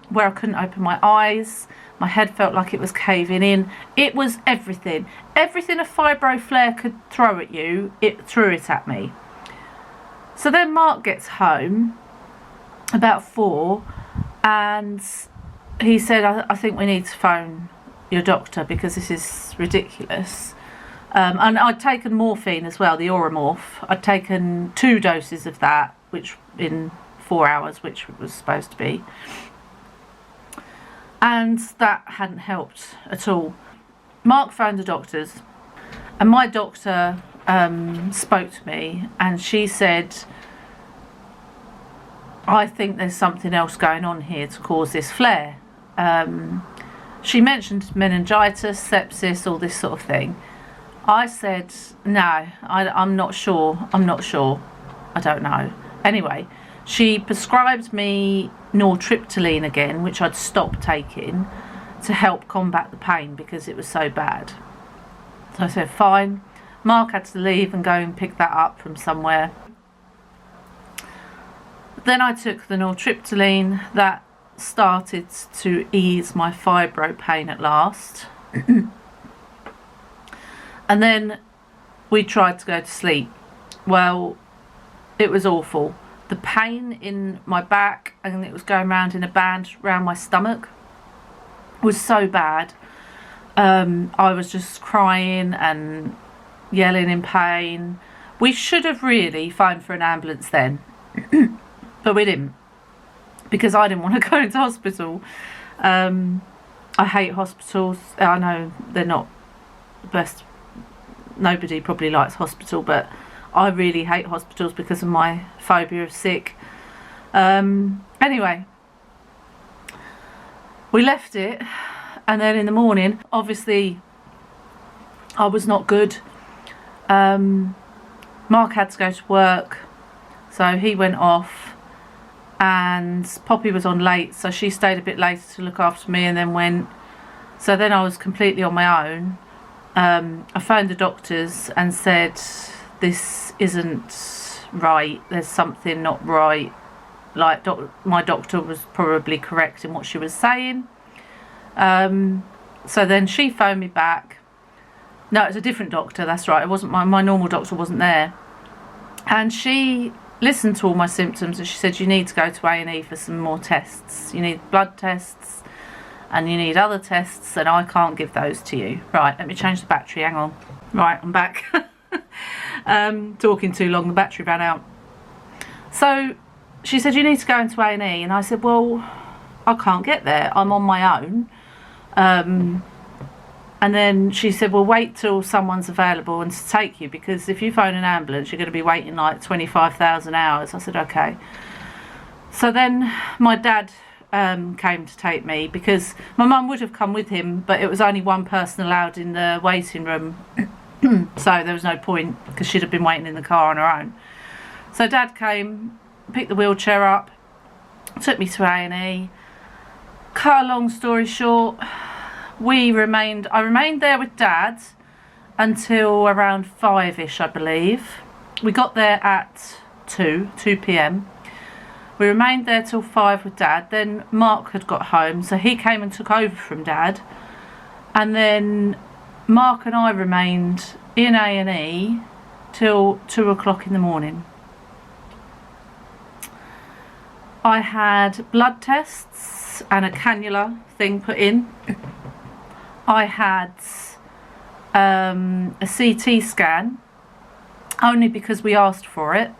where I couldn't open my eyes. My head felt like it was caving in. It was everything. Everything a fibro flare could throw at you, it threw it at me. So then Mark gets home about 4 and he said, I think we need to phone your doctor because this is ridiculous. And I'd taken morphine as well, the Oromorph. I'd taken 2 doses of that, which in 4 hours, which it was supposed to be. And that hadn't helped at all. Mark phoned the doctors and my doctor spoke to me and she said, I think there's something else going on here to cause this flare. She mentioned meningitis, sepsis, all this sort of thing. I said, no, I'm not sure. I'm not sure. I don't know. Anyway, she prescribed me nortriptyline again, which I'd stopped taking to help combat the pain because it was so bad. So I said, fine. Mark had to leave and go and pick that up from somewhere. Then I took the nortriptyline. That started to ease my fibro pain at last. And then we tried to go to sleep. Well, it was awful. The pain in my back, and it was going round in a band round my stomach, was so bad. I was just crying and yelling in pain. We should have really phoned for an ambulance then, but we didn't, because I didn't want to go into hospital. I hate hospitals. I know they're not the best. Nobody probably likes hospital, but I really hate hospitals because of my phobia of sick. Anyway, we left it, and then in the morning, obviously, I was not good. Mark had to go to work, so he went off, and Poppy was on late, so she stayed a bit later to look after me and then went. So then I was completely on my own. I phoned the doctors and said, this isn't right, there's something not right. Like, my doctor was probably correct in what she was saying. So then she phoned me back. No, it was a different doctor, that's right. It wasn't my normal doctor wasn't there. And she listened to all my symptoms and she said, you need to go to A&E for some more tests. You need blood tests and you need other tests, and I can't give those to you. Right, let me change the battery, hang on. Right, I'm back. Talking too long, the battery ran out. So she said, you need to go into A&E, and I said, well, I can't get there, I'm on my own. And then she said, well, wait till someone's available and to take you, because if you phone an ambulance, you're going to be waiting like 25,000 hours. I said, okay. So then my dad came to take me, because my mum would have come with him, but it was only one person allowed in the waiting room. So there was no point, because she'd have been waiting in the car on her own. So Dad came, picked the wheelchair up, took me to A&E. Cut a long story short, I remained there with Dad until around 5ish, I believe. We got there at 2 p.m. We remained there till 5 with Dad. Then Mark had got home, so he came and took over from Dad. And then Mark and I remained in A&E till 2 o'clock in the morning. I had blood tests and a cannula thing put in. I had a CT scan, only because we asked for it,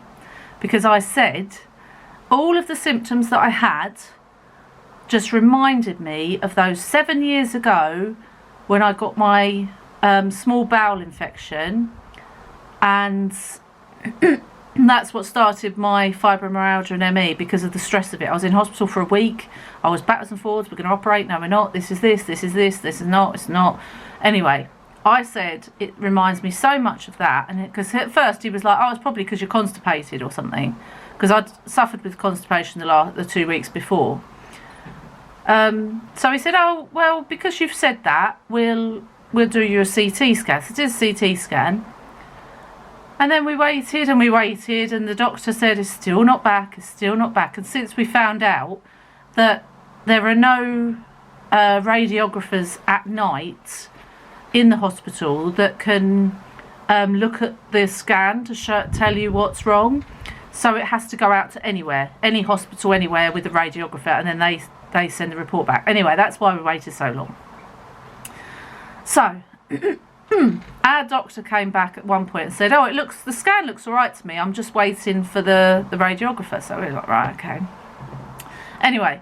because I said all of the symptoms that I had just reminded me of those 7 years ago when I got my small bowel infection, and that's what started my fibromyalgia and ME, because of the stress of it. I was in hospital for a week. I was backwards and forwards. We're going to operate. No, we're not. This is this. This is this. This is not. It's not. Anyway, I said it reminds me so much of that, and because at first he was like, "Oh, it's probably because you're constipated or something," because I'd suffered with constipation the 2 weeks before. So he said, "Oh, well, because you've said that, we'll do you a CT scan." So it is a CT scan. And then we waited and we waited, and the doctor said, it's still not back, it's still not back. And since we found out that there are no radiographers at night in the hospital that can look at the scan to tell you what's wrong. So it has to go out to any hospital anywhere with a radiographer, and then they send the report back. Anyway, that's why we waited so long. So our doctor came back at one point and said, oh, the scan looks all right to me. I'm just waiting for the radiographer. So we were like, right, okay. Anyway,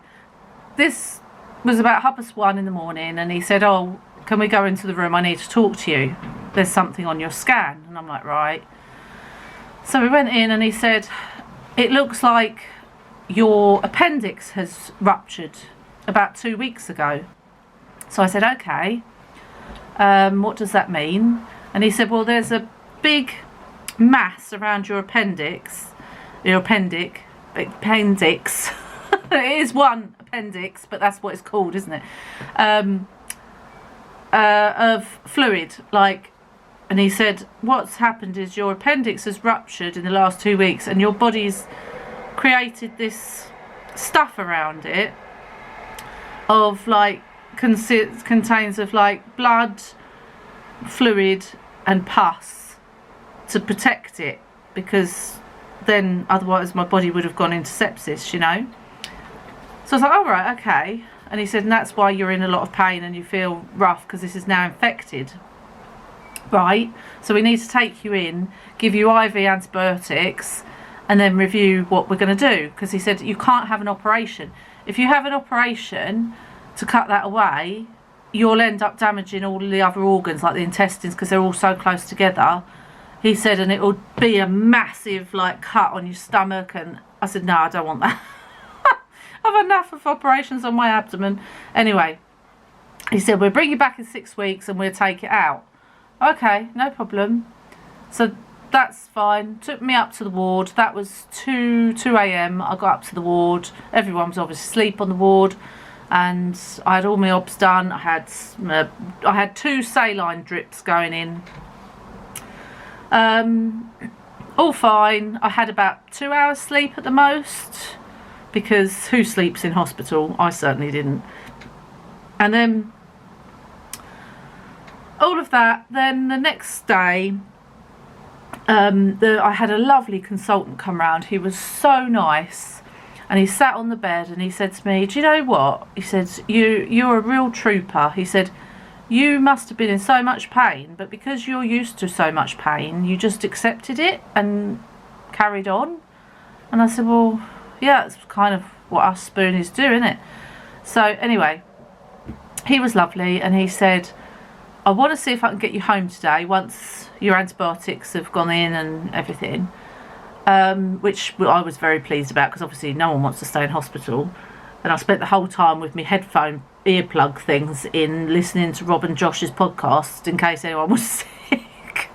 this was about 1:30 in the morning, and he said, oh, can we go into the room? I need to talk to you. There's something on your scan. And I'm like, right. So we went in, and he said, it looks like your appendix has ruptured about 2 weeks ago. So I said, okay. What does that mean? And he said, well, there's a big mass around your appendix. It is one appendix, but that's what it's called, isn't it? Of fluid, and he said, what's happened is your appendix has ruptured in the last 2 weeks, and your body's created this stuff around it of contains of blood, fluid and pus to protect it, because then otherwise my body would have gone into sepsis, you know. So I was like, all right, okay. And he said, and that's why you're in a lot of pain and you feel rough, because this is now infected. Right, so we need to take you in, give you IV antibiotics, and then review what we're going to do, because he said you can't have an operation. If you have an operation to cut that away, you'll end up damaging all the other organs, like the intestines, because they're all so close together. He said, and it will be a massive cut on your stomach. And I said, no, I don't want that. I've had enough of operations on my abdomen. Anyway, he said, we'll bring you back in 6 weeks and we'll take it out. Okay, no problem. So that's fine. Took me up to the ward. That was 2 a.m. I got up to the ward. Everyone was obviously asleep on the ward, and I had all my obs done. I had 2 saline drips going in. All fine. I had about 2 hours sleep at the most, because who sleeps in hospital? I certainly didn't. And then all of that, then the next day, I had a lovely consultant come round. He was so nice, and he sat on the bed and he said to me, do you know what? He said, you're a real trooper. He said, you must have been in so much pain, but because you're used to so much pain, you just accepted it and carried on. And I said, well, yeah, it's kind of what us spoonies do, isn't it? So anyway, he was lovely, and he said, I want to see if I can get you home today once your antibiotics have gone in and everything, which I was very pleased about, because obviously no one wants to stay in hospital. And I spent the whole time with my headphone earplug things in, listening to Rob and Josh's podcast in case anyone was sick.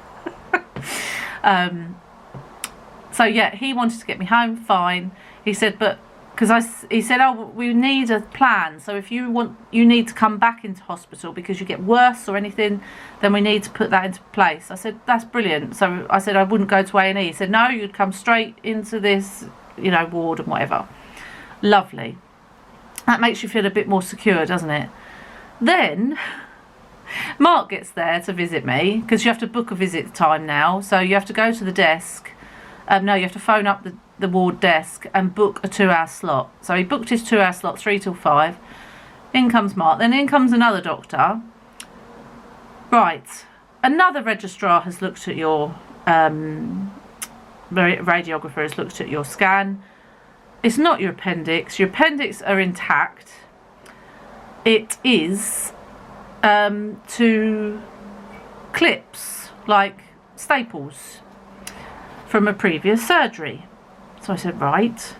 So yeah, he wanted to get me home, fine. He said, but he said, oh, we need a plan. So if you need to come back into hospital because you get worse or anything, then we need to put that into place. I said, that's brilliant. So I said I wouldn't go to A&E. He said, no, you'd come straight into this, ward and whatever. Lovely. That makes you feel a bit more secure, doesn't it? Then Mark gets there to visit me, because you have to book a visit time now. So you have to go to the desk. No, you have to phone up the ward desk and book a 2-hour slot. So he booked his 2-hour slot, 3 till 5. In comes Mark. Then in comes another doctor. Right. Another registrar has looked at your radiographer has looked at your scan. It's not your appendix. Your appendix are intact. It is 2 clips, like staples, from a previous surgery. So I said, right.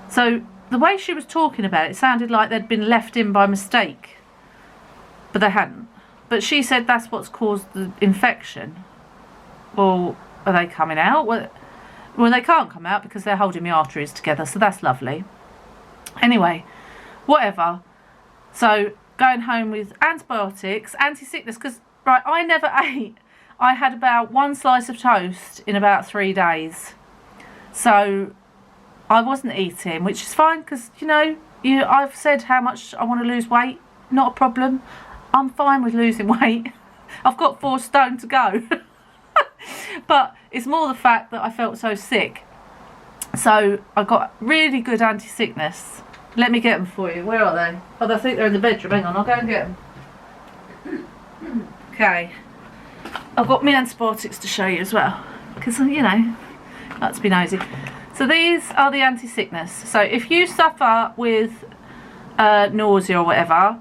So the way she was talking about it sounded like they'd been left in by mistake, but they hadn't. But she said that's what's caused the infection. Well, are they coming out? Well, they can't come out because they're holding my arteries together, so that's lovely. Anyway, whatever. So going home with antibiotics, anti-sickness, because, right, I never ate. I had about 1 slice of toast in about 3 days. So I wasn't eating, which is fine, because, I've said how much I want to lose weight. Not a problem. I'm fine with losing weight. I've got 4 stone to go. But it's more the fact that I felt so sick. So I got really good anti-sickness. Let me get them for you. Where are they? Oh, I think they're in the bedroom. Hang on, I'll go and get them. Okay. I've got my antibiotics to show you as well. Because, you know, let's be nosy. So these are the anti-sickness. So if you suffer with nausea or whatever,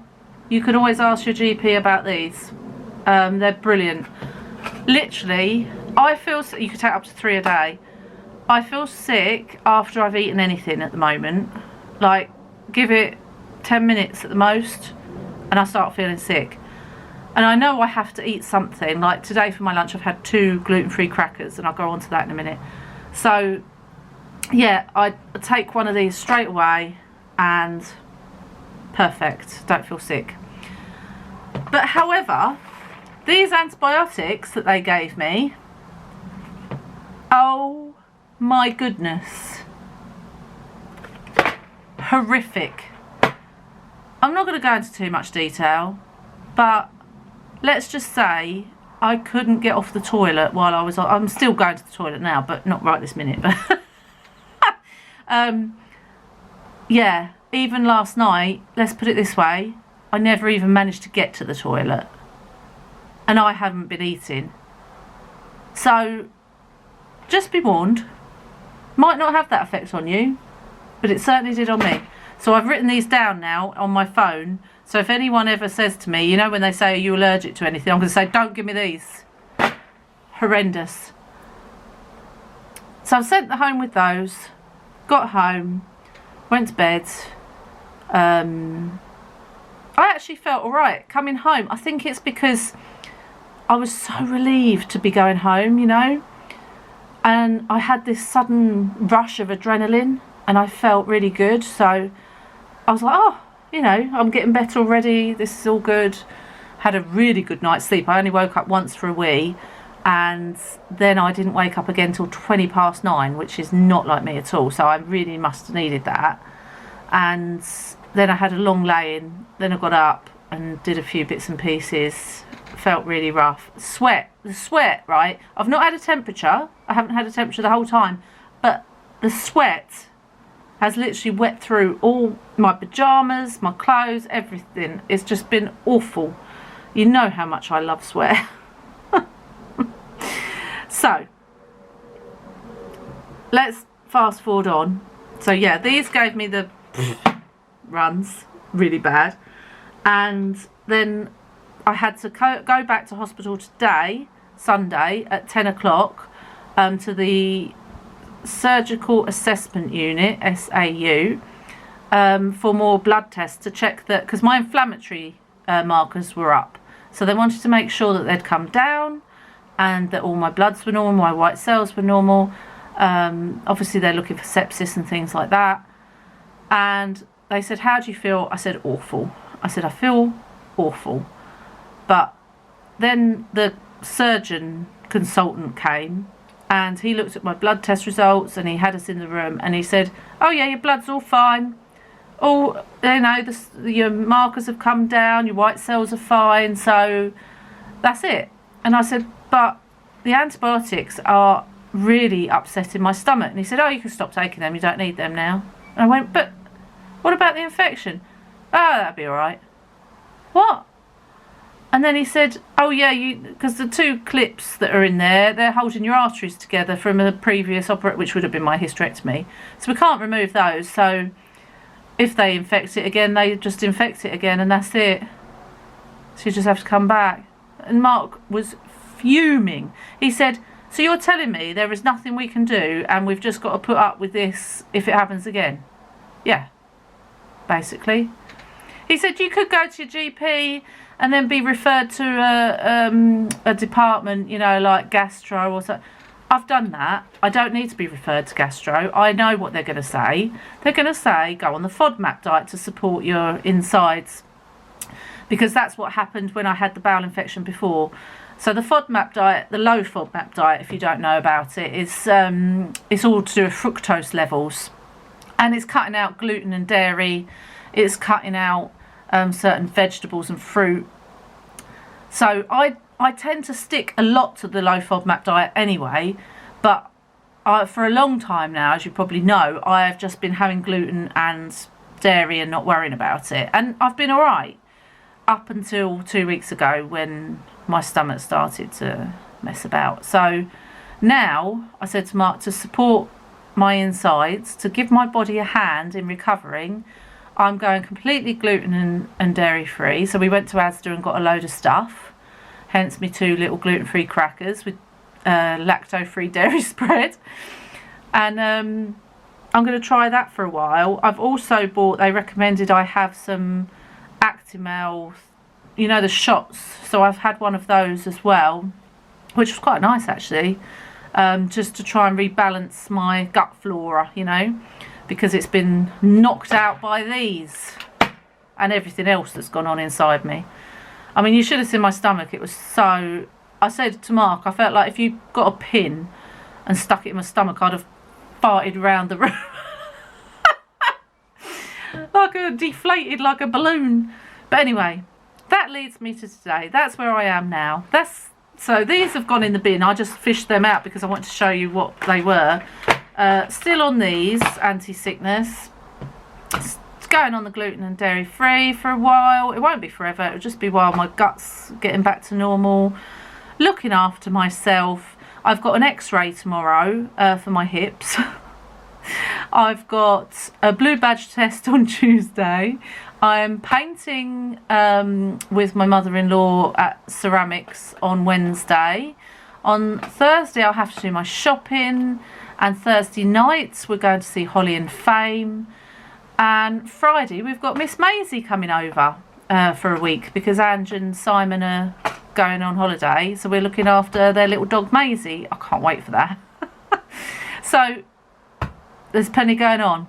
you can always ask your GP about these. They're brilliant. Literally, I feel sick. You could take up to 3 a day. I feel sick after I've eaten anything at the moment. Like, give it 10 minutes at the most and I start feeling sick. And I know I have to eat something. Like today for my lunch I've had 2 gluten-free crackers, and I'll go on to that in a minute. So yeah, I take one of these straight away and perfect, don't feel sick. But however, these antibiotics that they gave me, oh my goodness, horrific. I'm not going to go into too much detail, but let's just say I couldn't get off the toilet while I was on. I'm still going to the toilet now, but not right this minute. But yeah, even last night, let's put it this way, I never even managed to get to the toilet, and I haven't been eating. So just be warned, might not have that effect on you, but it certainly did on me. So I've written these down now on my phone, so if anyone ever says to me, you know when they say, are you allergic to anything, I'm going to say, don't give me these. Horrendous. So I sent home with those, got home, went to bed. I actually felt alright coming home. I think it's because I was so relieved to be going home, you know, and I had this sudden rush of adrenaline and I felt really good. So I was like, oh, you know, I'm getting better already, this is all good. Had a really good night's sleep. I only woke up once for a wee, and then I didn't wake up again till 9:20, which is not like me at all, so I really must have needed that. And then I had a long lay-in, then I got up and did a few bits and pieces. Felt really rough. The sweat, right? I've not had a temperature. I haven't had a temperature the whole time, but the sweat has literally wet through all my pyjamas, my clothes, everything. It's just been awful. You know how much I love sweat. So let's fast forward on. So yeah, these gave me the runs really bad, and then I had to go back to hospital today, Sunday, at 10 o'clock to the Surgical Assessment Unit, SAU, for more blood tests to check that, because my inflammatory markers were up. So they wanted to make sure that they'd come down and that all my bloods were normal, my white cells were normal. Obviously they're looking for sepsis and things like that. And they said, how do you feel? I said, awful. I said, I feel awful. But then the surgeon consultant came and he looked at my blood test results and he had us in the room and he said, oh yeah, your blood's all fine. All, you know, your markers have come down, your white cells are fine, so that's it. And I said, but the antibiotics are really upsetting my stomach. And he said, oh, you can stop taking them, you don't need them now. And I went, but what about the infection? Oh, that'd be all right. What? And then he said, oh yeah, because the 2 clips that are in there, they're holding your arteries together from a previous operation, which would have been my hysterectomy. So we can't remove those. So if they infect it again, they just infect it again and that's it. So you just have to come back. And Mark was fuming. He said, so you're telling me there is nothing we can do and we've just got to put up with this if it happens again? Yeah, basically. He said you could go to your GP and then be referred to a department, you know, like gastro or something. I've done that. I don't need to be referred to gastro. I know what they're going to say. They're going to say go on the FODMAP diet to support your insides, because that's what happened when I had the bowel infection before. So the FODMAP diet, the low FODMAP diet, if you don't know about it, is it's all to do with fructose levels, and it's cutting out gluten and dairy it's cutting out certain vegetables and fruit. So I tend to stick a lot to the low FODMAP diet anyway, but for a long time now, as you probably know, I have just been having gluten and dairy and not worrying about it, and I've been alright up until 2 weeks ago when my stomach started to mess about. So now I said to Mark, to support my insides, to give my body a hand in recovering, I'm going completely gluten and dairy free. So we went to Asda and got a load of stuff, hence me 2 little gluten-free crackers with lacto-free dairy spread, and I'm going to try that for a while. I've also bought, they recommended I have some Actimel, you know, the shots, so I've had one of those as well, which was quite nice actually, just to try and rebalance my gut flora, you know, because it's been knocked out by these and everything else that's gone on inside me. I mean, you should have seen my stomach. It was so, I said to Mark, I felt like if you got a pin and stuck it in my stomach, I'd have farted around the room. Deflated like a balloon. But anyway, that leads me to today. That's where I am now. So these have gone in the bin. I just fished them out because I want to show you what they were. Still on these, anti-sickness. It's going on the gluten and dairy free for a while. It won't be forever. It'll just be while my gut's getting back to normal. Looking after myself. I've got an x-ray tomorrow for my hips. I've got a blue badge test on Tuesday. I'm painting with my mother-in-law at ceramics on Wednesday. On Thursday I'll have to do my shopping, and Thursday nights we're going to see Holly and Fame, and Friday we've got Miss Maisie coming over for a week because Ange and Simon are going on holiday, so we're looking after their little dog Maisie. I can't wait for that. So there's plenty going on.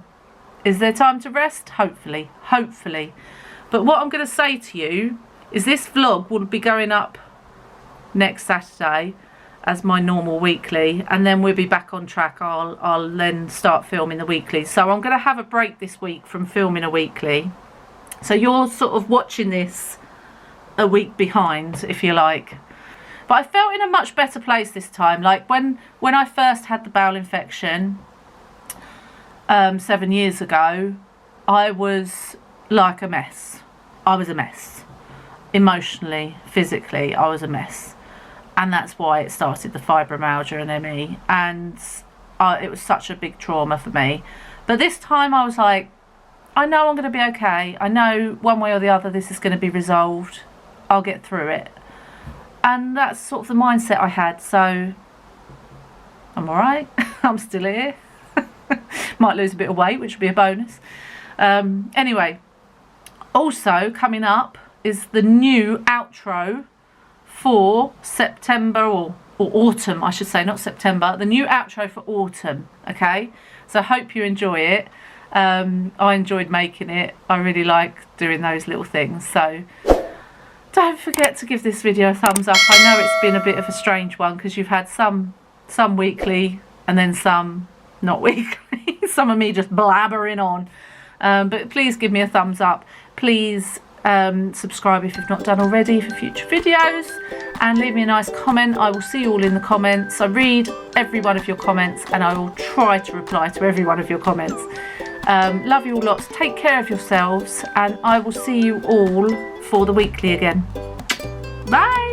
Is there time to rest? Hopefully, hopefully. But what I'm going to say to you is this vlog will be going up next Saturday as my normal weekly, and then we'll be back on track. I'll then start filming the weekly. So I'm going to have a break this week from filming a weekly. So you're sort of watching this a week behind, if you like. But I felt in a much better place this time. Like when I first had the bowel infection 7 years ago, I was like a mess. I was a mess. Emotionally, physically, I was a mess. And that's why it started the fibromyalgia and ME. And it was such a big trauma for me. But this time I was like, I know I'm going to be okay. I know one way or the other this is going to be resolved. I'll get through it. And that's sort of the mindset I had. So I'm alright. I'm still here. Might lose a bit of weight, which would be a bonus. Anyway, also coming up is the new outro for September, or autumn I should say, not September. The new outro for autumn. Okay, so I hope you enjoy it. I enjoyed making it. I really like doing those little things. So don't forget to give this video a thumbs up. I know it's been a bit of a strange one because you've had some weekly and then some not weekly. Some of me just blabbering on. But please give me a thumbs up. Please subscribe if you've not done already for future videos, and leave me a nice comment. I will see you all in the comments. I read every one of your comments and I will try to reply to every one of your comments. Love you all lots. Take care of yourselves, and I will see you all for the weekly again. Bye.